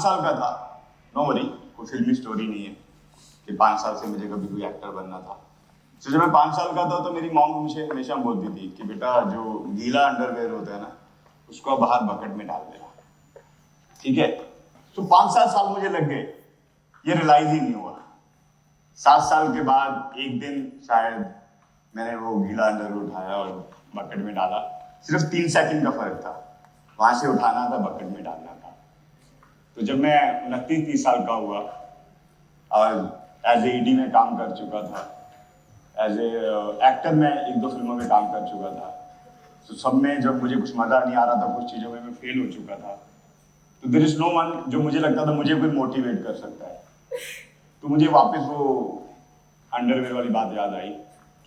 साल का था, नो वरी, कोई फिल्मी स्टोरी नहीं है कि 5 साल से मुझे कभी कोई एक्टर बनना था। तो जब मैं 5 साल का था तो मेरी मॉम मुझे हमेशा बोलती थी कि बेटा जो गीला अंडरवेयर होता है ना, उसको बाहर बकेट में डाल देना, ठीक है। तो 5-7 साल मुझे लग गए, ये रियलाइज ही नहीं हुआ। 7 साल के बाद एक दिन शायद मैंने वो गीला अंडरवेयर उठाया और बकेट में डाला। सिर्फ 3 सेकंड का फर्क था, वहां से उठाना था, बकेट में डालना था। तो जब मैं 29-30 साल का हुआ और एज ए ईडी में काम कर चुका था, एज ए एक्टर मैं 1-2 फिल्मों में काम कर चुका था, तो सब में जब मुझे कुछ मजा नहीं आ रहा था, कुछ चीज़ों में मैं फेल हो चुका था, तो देयर इज नो वन जो मुझे लगता था मुझे कोई मोटिवेट कर सकता है। तो मुझे वापस वो अंडरवेयर वाली बात याद आई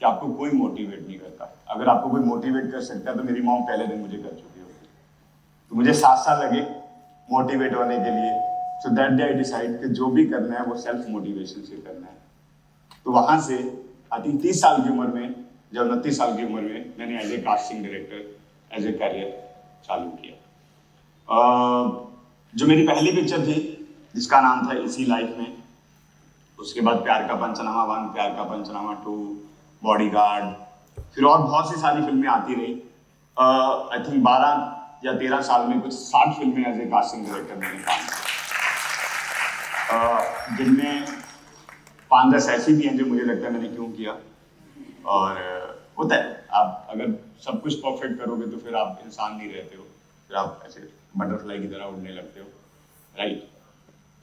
कि आपको कोई मोटिवेट नहीं करता। अगर आपको कोई मोटिवेट कर सकता है तो मेरी मॉम पहले दिन मुझे कर चुकी होती। तो मुझे 7 साल लगे मोटिवेट होने के लिए। So that day I decide कि जो भी करना है वो सेल्फ मोटिवेशन से करना है। तो वहां से आई थिंक 30 साल की उम्र में, जब 29 साल की उम्र में मैंने as a casting director as a career चालू किया। जो मेरी पहली पिक्चर थी जिसका नाम था इसी लाइफ में, उसके बाद प्यार का पंचनामा 1, प्यार का पंचनामा 2, बॉडीगार्ड, फिर और बहुत सी सारी फिल्में आती रही। आई थिंक 12 या 13 साल में कुछ 60 फिल्में एज ए कास्टिंग डायरेक्टर मैंने काम किया, जिनमें 5-10 ऐसी भी हैं जो मुझे लगता है मैंने क्यों किया। और होता है, आप अगर सब कुछ परफेक्ट करोगे तो फिर आप इंसान नहीं रहते हो, फिर आप ऐसे बटरफ्लाई की तरह उड़ने लगते हो, राइट।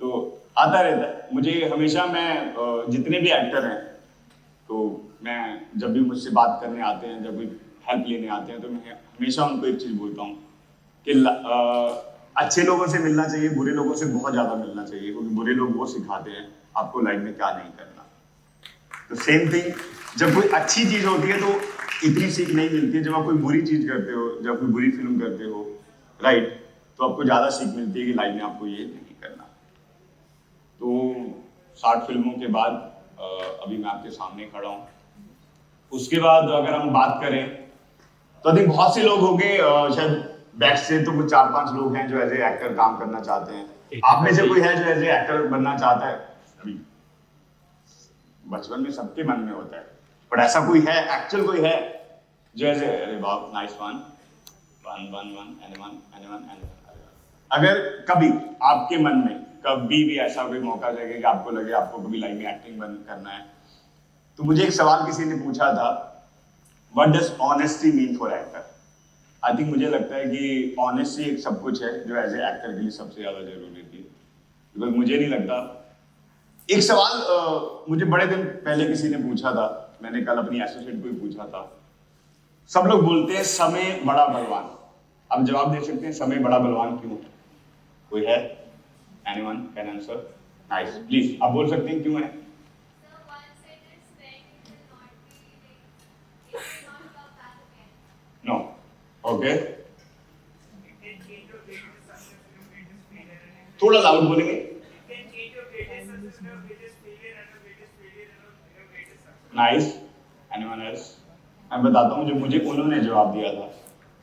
तो आता रहता है मुझे हमेशा। मैं जितने भी एक्टर हैं, तो मैं जब भी मुझसे बात करने आते हैं, जब भी हेल्प लेने आते हैं, तो मैं हमेशा उनको एक चीज़ बोलता हूँ कि अच्छे लोगों से मिलना चाहिए, बुरे लोगों से बहुत ज़्यादा मिलना चाहिए, क्योंकि बुरे लोग वो सिखाते हैं आपको लाइफ में क्या नहीं करना। तो सेम थिंग, जब कोई अच्छी चीज़ होती है तो इतनी सीख नहीं मिलती है। जब आप कोई बुरी चीज़ करते हो, जब कोई बुरी फिल्म करते हो, राइट, तो आपको ज़्यादा सीख मिलती है कि लाइफ में आपको ये नहीं करना। तो 60 फिल्मों के बाद अभी मैं आपके सामने खड़ा हूँ। उसके बाद अगर हम बात करें तो आई थिंक बहुत से लोग होंगे, शायद बैक से तो कुछ 4-5 लोग हैं जो एज ए एक्टर काम करना चाहते हैं। आप में से कोई है जो एज ए एक्टर बनना चाहता है? अभी बचपन में सबके मन में होता है, बट ऐसा कोई है, एक्चुअल कोई है जो एज ए, अरे वाह, नाइस वन, एनीवन। अगर कभी आपके मन में कभी भी ऐसा कोई मौका लगे कि आपको लगे आपको कभी लाइफ में एक्टिंग बंद करना है, तो मुझे एक सवाल किसी ने पूछा था, what does honesty mean for actor? I think मुझे लगता है कि ऑनेस्टी एक सब कुछ है जो एज ए एक्टर के लिए सबसे ज्यादा जरूरी थी। बिकॉज मुझे नहीं लगता, एक सवाल मुझे बड़े दिन पहले किसी ने पूछा था, मैंने कल अपनी एसोसिएट को ही पूछा था। सब लोग बोलते हैं समय बड़ा बलवान, आप जवाब दे सकते हैं समय बड़ा बलवान क्यों? कोई है? Anyone can answer? Nice, please आप बोल सकते हैं क्यों है? नो, ओके, थोड़ा लाउड बोलेंगे? Nice, anyone else? मैं बताता हूँ जो मुझे उन्होंने जवाब दिया था।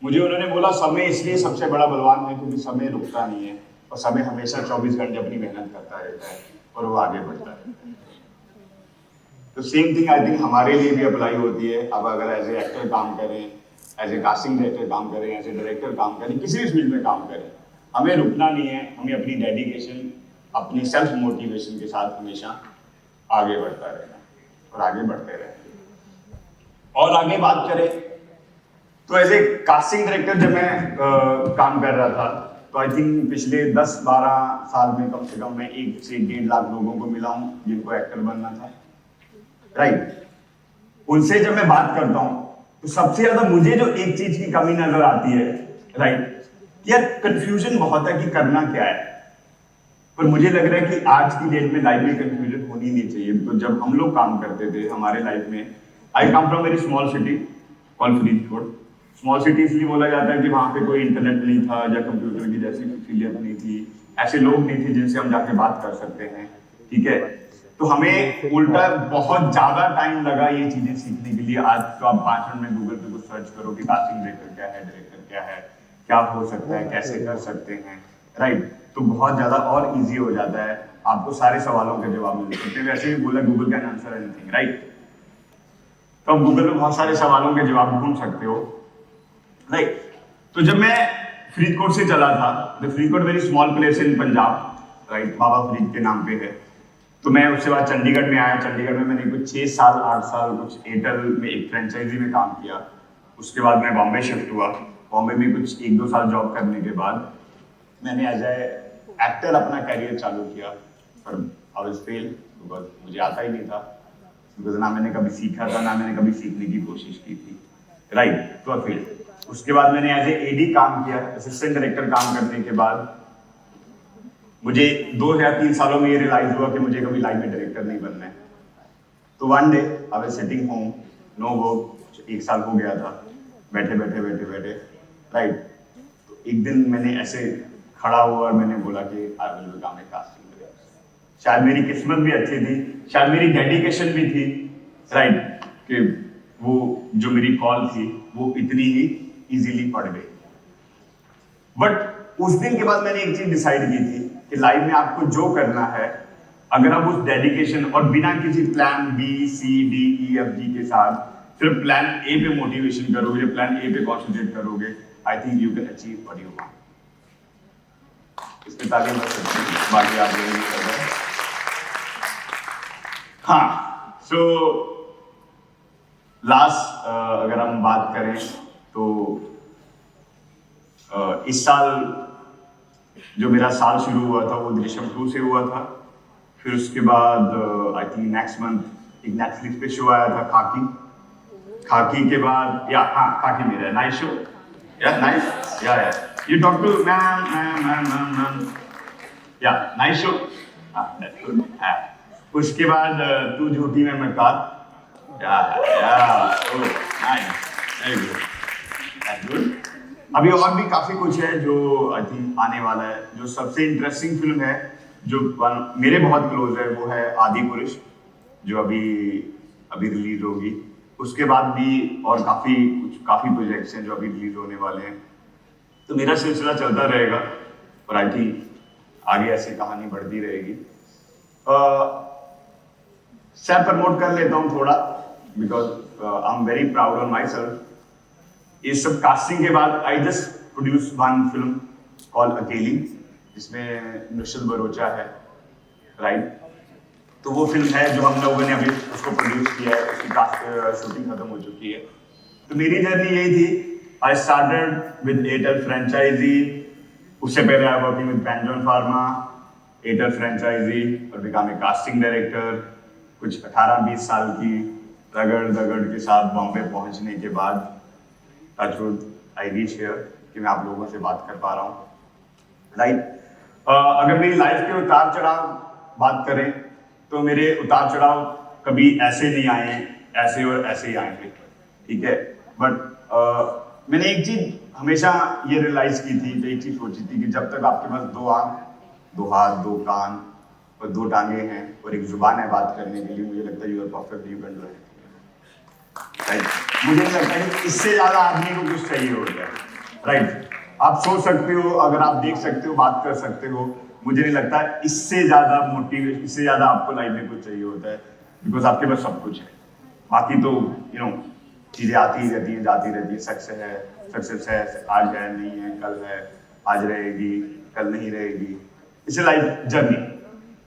मुझे उन्होंने बोला समय इसलिए सबसे बड़ा बलवान है क्योंकि समय रुकता नहीं है, और समय हमेशा 24 घंटे अपनी मेहनत करता रहता है और वो आगे बढ़ता है। तो सेम थिंग आई थिंक हमारे लिए भी अप्लाई होती है। अब अगर एज ए एक्टर काम करें, एज ए कास्टिंग डायरेक्टर काम करें, एज ए डायरेक्टर काम करें, किसी भी फील्ड में काम करें, हमें रुकना नहीं है, हमें अपनी डेडिकेशन, अपनी सेल्फ मोटिवेशन के साथ हमेशा आगे बढ़ता रहना और आगे बढ़ते रहना। और आगे बात करें तो एज ए कास्टिंग डायरेक्टर जब मैं काम कर रहा था, तो आई थिंक पिछले 10-12 साल में कम से कम मैं 1 से 1.5 लाख लोगों को मिला हूँ जिनको एक्टर बनना था, राइट। उनसे जब मैं बात करता हूँ तो सबसे ज्यादा मुझे जो एक चीज की कमी नजर आती है, राइट, यार कंफ्यूजन बहुत है कि करना क्या है। पर मुझे लग रहा है कि आज की डेट में लाइफ में कंफ्यूजन होनी नहीं चाहिए। तो जब हम लोग काम करते थे हमारे लाइफ में, I come from very small city called Faridkot. Small city इसलिए बोला जाता है कि वहां पे कोई इंटरनेट नहीं था या कंप्यूटर की जैसी फैसिलिटी नहीं थी, ऐसे लोग नहीं थे जिनसे हम जाके बात कर सकते हैं, ठीक है। तो हमें उल्टा बहुत ज्यादा टाइम लगा ये चीजें सीखने के लिए। आज तो आप 5 मिनट में गूगल पे कुछ सर्च करो कि कास्टिंग डायरेक्टर क्या है, डायरेक्टर क्या है, क्या हो सकता है, कैसे कर सकते हैं, राइट। तो बहुत ज़्यादा और इजी हो जाता है, आपको सारे सवालों के जवाब मिल सकते हैं। वैसे भी बोला Google can answer anything, right? तो आप गूगल पे बहुत सारे सवालों के जवाब ढूंढ सकते हो, राइट? तो जब मैं फरीदकोट से चला था, the Faridkot very small place in Punjab, right, Baba Farid के नाम पे है। तो मैं उसके बाद चंडीगढ़ में आया। चंडीगढ़ में मैंने कुछ 6 साल 8 साल कुछ एयरटेल में एक फ्रेंचाइजी में काम किया। उसके बाद मैं बॉम्बे शिफ्ट हुआ। बॉम्बे में कुछ 1-2 साल जॉब करने के बाद मैंने एज ए एक्टर अपना करियर चालू किया, पर आई वाज फेल बिकॉज मुझे आता ही नहीं था, बिकॉज ना मैंने कभी सीखा था, ना मैंने कभी सीखने की कोशिश की थी, राइट? तो फेल। उसके बाद मैंने एज ए एडी काम किया, असिस्टेंट डायरेक्टर काम करने के बाद मुझे 2 या 3 सालों में ये रियलाइज हुआ कि मुझे कभी लाइफ में डायरेक्टर नहीं बनना है। तो one day I was sitting home, no work, 1 साल हो गया था बैठे बैठे, राइट? तो एक दिन मैंने ऐसे खड़ा हुआ और मैंने बोला कि I will become a casting director. शायद मेरी किस्मत भी अच्छी थी, शायद मेरी डेडिकेशन भी थी, राइट, कि वो जो मेरी कॉल थी वो इतनी ही इजीली पड़ गई। बट उस दिन के बाद मैंने एक चीज डिसाइड की थी कि लाइफ में आपको जो करना है, अगर आप उस डेडिकेशन और बिना किसी plan B C D E F G के साथ सिर्फ प्लान ए पे मोटिवेशन करोगे, प्लान ए पे कॉन्सेंट्रेट करोगे, I think you can achieve what you want. इसमें ताकि मैं सकती हूँ, बाकी आप लोग नहीं कर रहे। हाँ, सो लास्ट अगर हम बात करें तो इस साल जो मेरा साल शुरू हुआ था वो दृश्यम 2 से हुआ था। फिर उसके बाद आई थिंक नेक्स्ट मंथ एक नेटफ्लिक्स पे शो आया था खाकी। खाकी के बाद खाकी मेरा nice show, nice, you talk to ma'am, nice show, that's good. उसके बाद Tu Jhoothi Main Makkaar, nice, very good, that's good. अभी और भी काफी कुछ है जो आई थिंक आने वाला है। जो सबसे इंटरेस्टिंग फिल्म है जो मेरे बहुत क्लोज है वो है आदि पुरुष, जो अभी रिलीज होगी। उसके बाद भी और काफी प्रोजेक्ट्स हैं जो अभी रिलीज होने वाले हैं। तो मेरा सिलसिला चलता रहेगा और आई थिंक आगे ऐसी कहानी बढ़ती रहेगी। सेल्फ प्रमोट कर लेता हूँ थोड़ा, because I am very proud on my self. इस सब कास्टिंग के बाद I just produce one film call अकेली, जिसमें नुशल बरोचा है, राइट? तो वो फिल्म है जो हम लोगों ने अभी उसको प्रोड्यूस किया है, उसकी शूटिंग खत्म हो चुकी है। तो मेरी जर्नी यही थी, I started with Airtel franchisee. उससे पहले आई वर्किंग विद पेंजॉन फार्मा, एयरटेल फ्रेंचाइजी और बिकम ए कास्टिंग डायरेक्टर। कुछ 18-20 साल की दगड़ के साथ बॉम्बे पहुंचने के बाद टचवुड आई रीच हियर कि मैं आप लोगों से बात कर पा रहा हूँ, राइट? अगर मेरी लाइफ के उतार चढ़ाव बात करें तो मेरे उतार चढ़ाव कभी ऐसे नहीं आए हैं, ऐसे और ऐसे ही आएंगे, ठीक है? बट मैंने एक चीज हमेशा ये रियलाइज की थी, एक चीज सोची थी कि जब तक आपके पास 2 आंख, 2 हाथ, 2 कान और 2 टांगे हैं और एक जुबान है बात करने के लिए, मुझे लगता है you are perfect, you can do it, right? मुझे नहीं लगता है इससे ज्यादा आदमी को कुछ चाहिए होता है, राइट? आप सोच सकते हो, अगर आप देख सकते हो, बात कर सकते हो, मुझे नहीं लगता इससे ज्यादा मोटिवेशन, इससे ज्यादा आपको लाइफ में कुछ चाहिए होता है, बिकॉज आपके पास सब कुछ है। बाकी तो चीजें आती ही रहती हैं, जाती रहती है। सक्सेस है, आज है, नहीं है, कल है, आज रहेगी, कल नहीं रहेगी। It's life journey,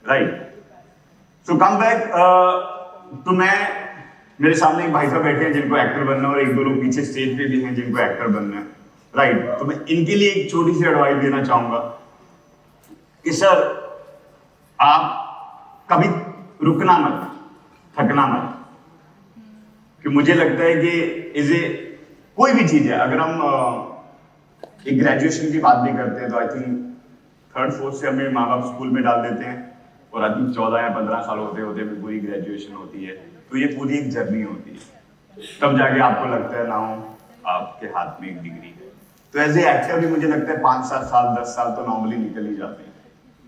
right? So come back तो मेरे सामने एक भाई साहब बैठे हैं जिनको एक्टर बनना है और 1-2 लोग पीछे स्टेज पे भी हैं जिनको एक्टर बनना है, राइट? तो मैं इनके लिए एक छोटी सी एडवाइस देना चाहूंगा कि सर, आप कभी रुकना मत, थकना मत। कि मुझे लगता है कि कोई भी चीज है, अगर हम एक ग्रेजुएशन की बात भी करते हैं तो आई थिंक 3rd-4th से हमें माँ बाप स्कूल में डाल देते हैं और आई थिंक 14 या 15 साल होते होते भी पूरी ग्रेजुएशन होती है। तो ये पूरी एक जर्नी होती है, तब जाके आपको लगता है ना आपके हाथ में एक डिग्री है। तो एज ए एक्टर भी मुझे लगता है 5-7 साल 10 साल तो नॉर्मली निकल ही जाते हैं,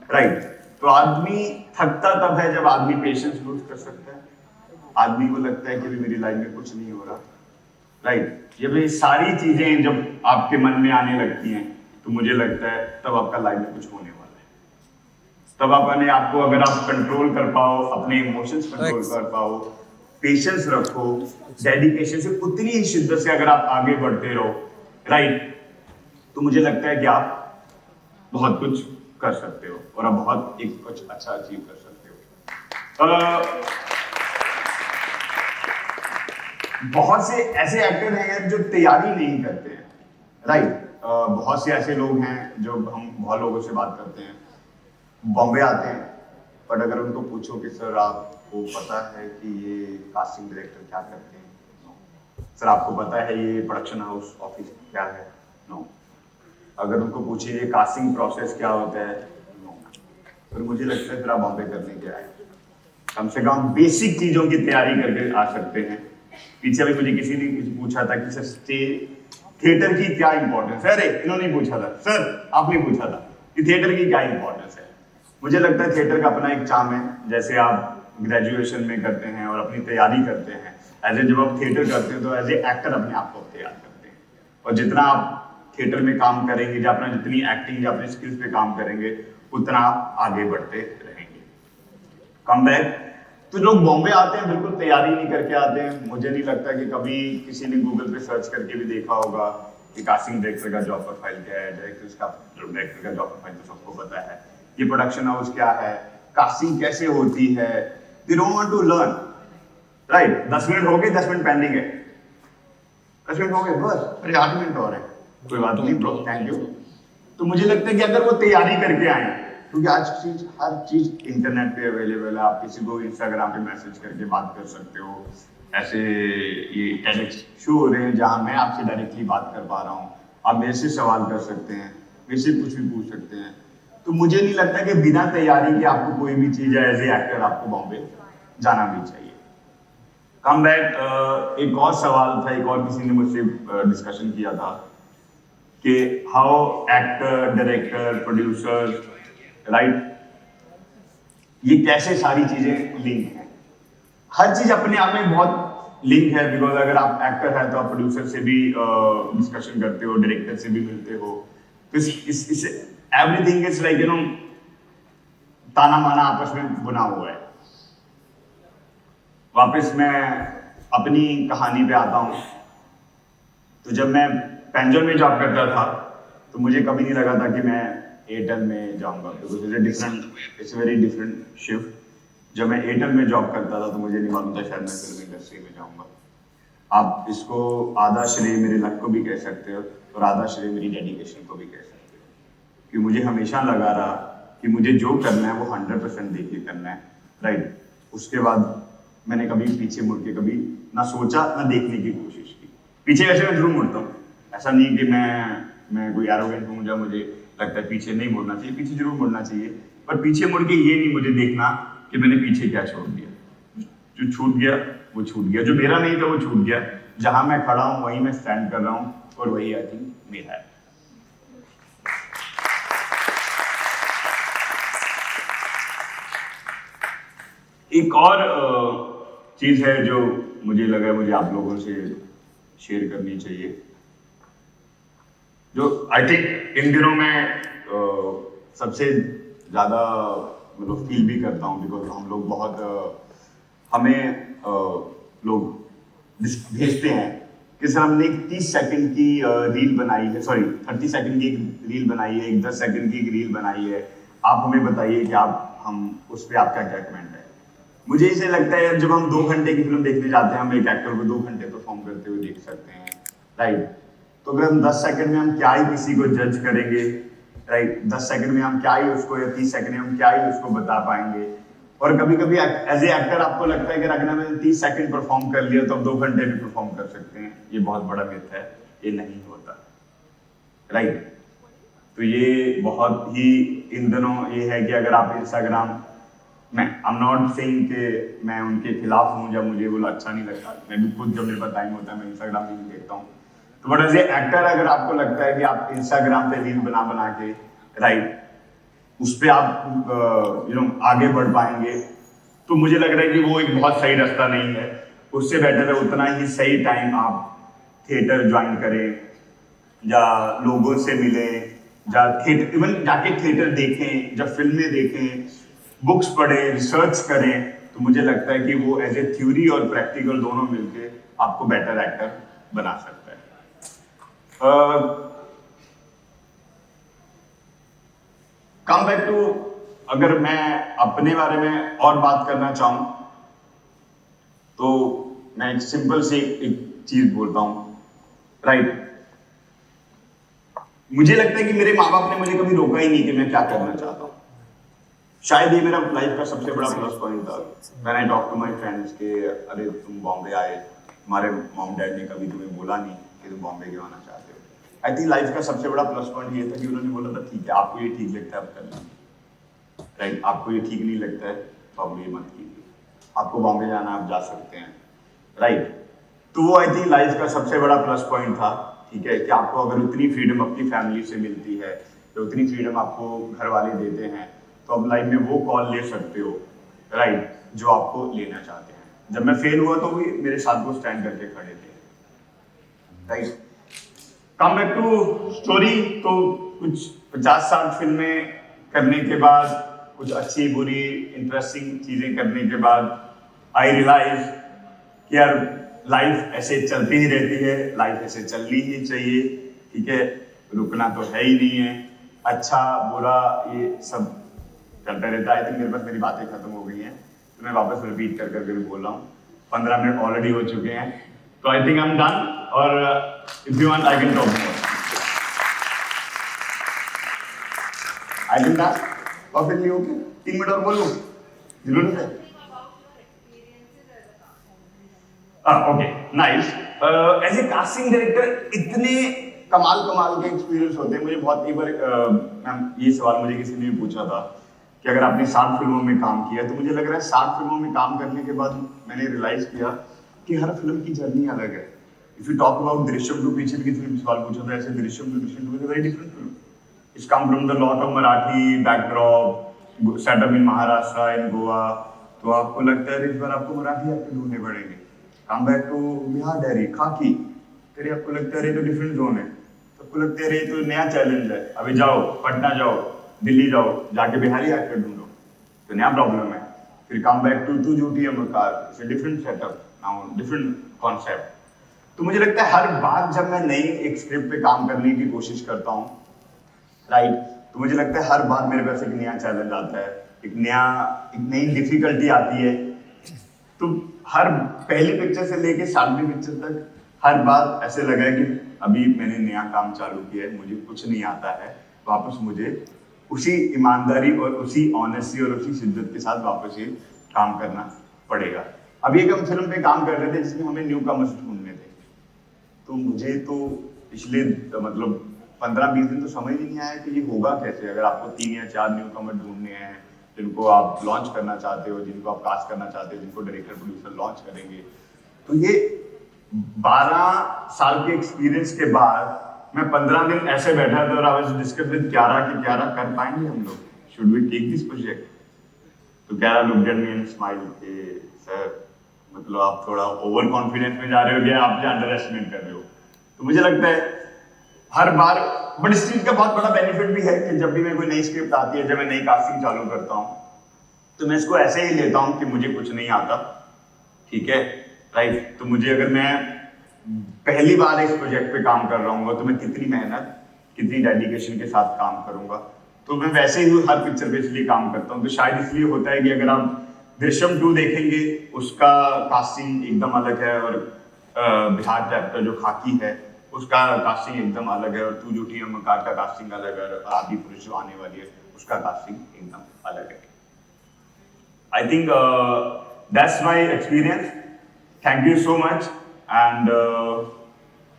राइट? तो आदमी थकता तब है जब आदमी पेशेंस लूज कर सकता है, आदमी को लगता है कि भी मेरी लाइफ में कुछ नहीं हो रहा, राइट? ये भी सारी चीजें जब आपके मन में आने लगती हैं तो मुझे लगता है तब आपका लाइफ में कुछ होने वाला है, तब अपने आप को अगर आप कंट्रोल कर पाओ, अपने इमोशंस कंट्रोल कर पाओ, पेशेंस रखो, डेडिकेशन से उतनी ही शिद्दत से अगर आप आगे बढ़ते रहो, राइट, तो मुझे लगता है कि आप बहुत कुछ कर सकते हो और आप बहुत एक कुछ अच्छा अचीव कर सकते हो। बहुत से ऐसे एक्टर हैं यार जो तैयारी नहीं करते हैं, राइट। बहुत से ऐसे लोग हैं जो हम बहुत लोगों से बात करते हैं, बॉम्बे आते हैं, बट अगर उनको पूछो कि सर आपको पता है कि ये कास्टिंग डायरेक्टर क्या करते हैं, नो। सर आपको पता है ये प्रोडक्शन हाउस ऑफिस क्या है, नो। अगर उनको पूछिए ये कास्टिंग प्रोसेस क्या होता है, नो। फिर मुझे लगता है फिर आप बॉम्बे करने के आए, कम से कम बेसिक चीजों की तैयारी करके आ सकते हैं। पीछे भी मुझे किसी ने पूछा था कि सर स्टेज थिएटर की क्या इंपॉर्टेंस है, अरे इन्होंने पूछा था, सर आपने पूछा था कि थिएटर की क्या इंपॉर्टेंस है। मुझे लगता है थिएटर का अपना एक चार्म है, जैसे आप ग्रेजुएशन में करते हैं और अपनी तैयारी करते हैं, एज ए जब आप थिएटर करते हैं तो एज ए एक्टर अपने आप को तैयार करते हैं, और जितना आप थिएटर में काम करेंगे, या अपना जितनी एक्टिंग या अपने स्किल्स पे काम करेंगे, उतना आप आगे बढ़ते रहेंगे। कम बैक, तो लोग बॉम्बे आते हैं बिल्कुल तैयारी नहीं करके आते हैं। मुझे नहीं लगता कि कभी किसी ने गूगल पे सर्च करके भी देखा होगा कि कास्टिंग डायरेक्टर का जॉब प्रोफाइल क्या है, डायरेक्टर का जॉब प्रोफाइल तो सबको पता है, ये प्रोडक्शन हाउस क्या है, कास्टिंग कैसे होती है, they don't want to learn, right. 10 minute हो गए, 10 मिनट पेंडिंग है, 10 मिनट हो गए बस, अरे 8 मिनट और है, कोई बात नहीं ब्रो, थैंक यू। तो मुझे लगता है कि अगर वो तैयारी करके आए, क्योंकि आज हर चीज इंटरनेट पे अवेलेबल है, आप किसी को इंस्टाग्राम पे मैसेज करके बात कर सकते हो, ऐसे ये टेडक्स शो हो रहे हैं जहां मैं आपसे डायरेक्टली बात कर पा रहा हूँ, आप मेरे से सवाल कर सकते हैं, मेरे से कुछ भी पूछ सकते हैं। तो मुझे नहीं लगता कि बिना तैयारी के आपको कोई भी चीज है, एज ए एक्टर आपको बॉम्बे जाना भी चाहिए। कम बैक, एक और सवाल था, एक और किसी ने मुझसे डिस्कशन किया था कि how actor, director, producer, right, ये कैसे सारी चीजें लिंक हैं। हर चीज अपने आप में बहुत लिंक है, बिकॉज अगर आप एक्टर है तो आप प्रोड्यूसर से भी डिस्कशन करते हो, डायरेक्टर से भी मिलते हो, तो इस एवरीथिंग इज लाइक ताना माना आपस में बुना हुआ है। वापस मैं अपनी कहानी पे आता हूं, तो जब मैं पेंजल में जॉब करता था तो मुझे कभी नहीं लगा था कि मैं एयरटेल में जाऊंगा, इट्स वेरी डिफरेंट शिफ्ट। जब मैं एयरटेल में जॉब करता था तो मुझे नहीं मालूम था शायद मैं फिल्म इंडस्ट्री में जाऊंगा। आप इसको आधा श्रेय मेरे लक को भी कह सकते हो और आधा श्रेय मेरी डेडिकेशन को भी कह सकते हो, कि मुझे हमेशा लगा रहा कि मुझे जो करना है वो 100% देखिए करना है, राइट। उसके बाद मैंने कभी पीछे मुड़ के कभी ना सोचा ना देखने की कोशिश की। पीछे वैसे मैं जरूर मुड़ता हूँ, ऐसा नहीं कि मैं कोई एरोगेंट हूँ या मुझे लगता है पीछे नहीं मुड़ना चाहिए, पीछे जरूर मुड़ना चाहिए, पर पीछे मुड़ के ये नहीं मुझे देखना कि मैंने पीछे क्या छोड़ दिया। जो छूट गया वो छूट गया, जो मेरा नहीं था वो छूट गया। जहां मैं खड़ा हूं वहीं मैं स्टैंड कर रहा हूं और वही आई थिंक मेरा है। एक और चीज है जो मुझे लगा मुझे आप लोगों से शेयर करनी चाहिए, जो आई थिंक इन दिनों में सबसे ज्यादा मतलब फील भी करता हूँ, बिकॉज हम लोग बहुत हमें लोग भेजते हैं कि सर हमने एक 30 सेकंड की रील बनाई है, सॉरी 30 सेकंड की एक रील बनाई है, एक 10 सेकंड की एक रील बनाई है, आप हमें बताइए कि आप हम उस पर आपका क्या कमेंट है। मुझे इसे लगता है जब हम 2 घंटे की फिल्म देखने जाते हैं, हम एक एक्टर को 2 घंटे परफॉर्म करते हुए देख सकते हैं, राइट। तो अगर हम 10 सेकंड में हम क्या ही किसी को जज करेंगे, राइट, 10 सेकंड में हम क्या ही उसको, या 30 सेकंड में हम क्या ही उसको बता पाएंगे। और कभी कभी एज ए एक्टर आपको लगता है कि अगर मैंने 30 सेकंड परफॉर्म कर लिया तो अब 2 घंटे भी परफॉर्म कर सकते हैं। ये बहुत बड़ा मिथ है, ये नहीं होता, राइट। तो ये बहुत ही इन दिनों ये है कि अगर आप इंस्टाग्राम, मैं आई एम नॉट सेइंग कि मैं उनके खिलाफ हूँ या मुझे वो अच्छा नहीं लगता, मैं भी खुद जब मेरे पास टाइम होता है मैं इंस्टाग्राम रील देखता हूँ। तो बट एज ए एक्टर अगर आपको लगता है कि आप इंस्टाग्राम पे रील बना बना के, राइट, उस पर आप आगे बढ़ पाएंगे, तो मुझे लग रहा है कि वो एक बहुत सही रास्ता नहीं है। उससे बेटर है उतना ही सही टाइम आप थिएटर ज्वाइन करें या लोगों से मिलें, थिएटर, इवन जाके थिएटर देखें, जब फिल्में देखें, बुक्स पढ़ें, रिसर्च करें, तो मुझे लगता है कि वो एज ए थ्योरी और प्रैक्टिकल दोनों मिलके आपको बेटर एक्टर बना सकता है। कम बैक टू, अगर मैं अपने बारे में और बात करना चाहूं तो मैं एक सिंपल सी एक चीज बोलता हूं, राइट। मुझे लगता है कि मेरे माँ बाप ने मुझे कभी रोका ही नहीं कि मैं क्या करना चाहता हूँ। शायद ये मेरा लाइफ का सबसे बड़ा प्लस पॉइंट था। When I talk to my friends कि अरे तुम बॉम्बे आए, तुम्हारे मॉम डैड ने कभी तुम्हें बोला नहीं कि तुम बॉम्बे क्यों आना चाहते हो। आई थिंक लाइफ का सबसे बड़ा प्लस पॉइंट ये था कि उन्होंने बोला था ठीक है, आपको ये ठीक लगता है आप कर लीजिए, राइट। आपको ये ठीक नहीं लगता है तो आप ये मत कीजिए, आपको बॉम्बे जाना आप जा सकते हैं, राइट। तो वो आई थिंक लाइफ का सबसे बड़ा प्लस पॉइंट था, ठीक है, कि आपको अगर उतनी फ्रीडम अपनी फैमिली से मिलती है, तो उतनी फ्रीडम आपको घर वाले देते हैं, तो अब लाइफ में वो कॉल ले सकते हो, राइट, जो आपको लेना चाहते हैं। जब मैं फेल हुआ तो भी मेरे साथ वो स्टैंड करके खड़े थे, right. Come back to story, तो कुछ 50-60 फिल्में करने के बाद, कुछ अच्छी बुरी इंटरेस्टिंग चीजें करने के बाद, आई रियलाइज कि यार लाइफ ऐसे चलती ही रहती है, लाइफ ऐसे चलनी ही चाहिए, ठीक है, रुकना तो है ही नहीं है, अच्छा बुरा ये सब चलता रहता है। आई थिंक मेरे पास मेरी बातें खत्म हो गई हैं, तो मैं वापस रिपीट कर करके भी बोल रहा हूँ। 15 मिनट ऑलरेडी हो चुके हैं, तो I think I am done, और if you want I can talk more. I think that perfectly okay. 3 minute और बोल लूँ, जरूरत है? Okay, nice. As a casting director इतने कमाल के एक्सपीरियंस होते हैं। मुझे बहुत, एक बार मैम ये सवाल मुझे किसी ने पूछा था कि अगर आपने 60 फिल्मों में काम किया, तो मुझे लग रहा है 60 फिल्मों में काम करने के बाद मैंने रियलाइज किया कि हर फिल्म की जर्नी अलग है। If you talk about Drishyam two, पीछे भी किसी ने सवाल पूछा था ऐसे, Drishyam two is a very different film. It's come from the lot of Marathi backdrop, setup in Maharashtra, in Goa, तो आपको लगता है इस बार आपको मराठी एक्टर ढूंढने पड़ेंगे। Come back to Bihar diary, Khakee, फिर आपको लगता है ये तो डिफरेंट जोन है, तो आपको लगता है ये तो नया चैलेंज है, अभी जाओ पटना जाओ, दिल्ली जाओ, जाके बिहारी एक्टर ढूंढो, तो नया प्रॉब्लम है। फिर कम बैक टू तू झूठी अमरकार, it's different setup now, different concept. तो मुझे लगता है हर बार जब मैं नई एक स्क्रिप्ट पे काम करने की कोशिश करता हूँ, राइट, तो मुझे लगता है हर बार मेरे पास एक नया चैलेंज आता है, एक नई डिफिकल्टी आती है। तो हर पहली पिक्चर से लेके 7वीं पिक्चर तक हर बार ऐसे लगा है कि अभी मैंने नया काम चालू किया है, मुझे कुछ नहीं आता है, वापस मुझे उसी ईमानदारी और उसी ऑनेस्टी और उसी शिद्दत के साथ वापस ये काम करना पड़ेगा। अभी एक हम फिल्म पे काम कर रहे थे जिसमें हमें न्यू कमर्स ढूंढने थे, तो मुझे तो पिछले मतलब 15-20 दिन तो समझ ही नहीं आया कि ये होगा कैसे। अगर आपको 3 या 4 न्यू कमर ढूंढने हैं जिनको आप लॉन्च करना चाहते हो, जिनको आप कास्ट करना चाहते हो, जिनको डायरेक्टर प्रोड्यूसर लॉन्च करेंगे, तो ये 12 साल के एक्सपीरियंस के बाद मैं 15 दिन ऐसे बैठा था और I was discuss with Kiara कि क्यारा कर पाएंगे हम लोग, should we take this project. तो Kiara looked at me and smiled कि सर मतलब आप थोड़ा ओवर कॉन्फिडेंस में जा रहे हो या आप मुझे अंडर एस्टिमेट कर रहे हो। तो मुझे लगता है हर बार, बट इस चीज का बहुत बड़ा बेनिफिट भी है कि जब भी मैं कोई नई स्क्रिप्ट आती है, जब मैं नई कास्टिंग चालू करता हूँ, तो मैं इसको ऐसे ही लेता हूँ कि मुझे कुछ नहीं आता, ठीक है, राइट। तो मुझे अगर मैं पहली बार इस प्रोजेक्ट पे काम कर रहा हूँ तो मैं कितनी मेहनत, कितनी डेडिकेशन के साथ काम करूंगा, तो मैं वैसे ही हर पिक्चर पे इसलिए काम करता हूँ। तो शायद इसलिए होता है कि अगर आप दृश्यम 2 देखेंगे, उसका कास्टिंग एकदम अलग है, और बिहार चैप्टर जो खाकी है उसका कास्टिंग एकदम अलग है, और तू झूठी अमरकार का कास्टिंग अलग है, और आदि पुरुष जो आने वाली है उसका कास्टिंग एकदम अलग है। I think that's my experience. Thank you so much, and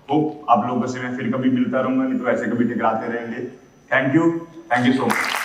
hope आप लोगों से मैं फिर कभी मिलता रहूंगा, नहीं तो ऐसे कभी टकराते रहेंगे। Thank you so much.